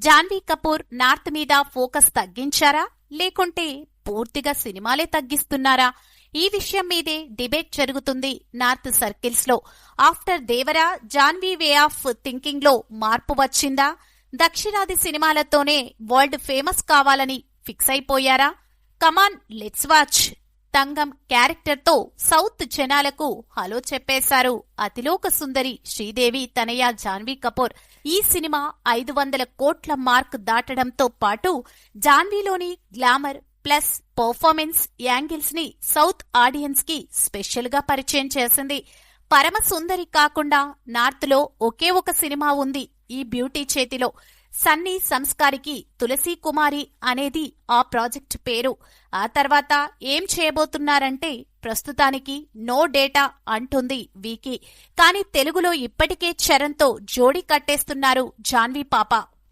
Janhvi Kapoor north మీద focus తగ్గించారా లేకుంటే పూర్తిగా సినిమాలే తగ్గిస్తున్నారా? ఈ విషయం మీదే డిబేట్ జరుగుతుంది నార్త్ సర్కిల్స్ లో. After Devara Janhvi way of thinking లో మార్పు వచ్చిందా? దక్షిణాది సినిమాలతోనే వరల్డ్ ఫేమస్ కావాలని ఫిక్స్ అయిపోయారా? Come on let's watch. Thangam character తో సౌత్ జనాలకు హలో చెప్పేశారు అతిలోక సుందరి శ్రీదేవి తనయ జాన్వీ కపూర్. ఈ సినిమా 500 కోట్ల మార్క్ దాటడంతో పాటు జాన్వీలోని గ్లామర్ ప్లస్ పర్ఫార్మెన్స్ యాంగిల్స్ ని సౌత్ ఆడియన్స్ కి స్పెషల్ గా పరిచయం చేసింది. పరమ సుందరి కాకుండా నార్త్ లో ఒకే ఒక సినిమా ఉంది ఈ బ్యూటీ చేతిలో. సన్నీ సంస్కారికి తులసి కుమారి అనేది ఆ ప్రాజెక్ట్ పేరు. ఆ తర్వాత ఏం చేయబోతున్నారంటే ప్రస్తుతానికి నో డేటా అంటుంది వీకీ. కానీ తెలుగులో ఇప్పటికే చరణ్తో జోడీ కట్టేస్తున్నారు జాన్వీ పాప.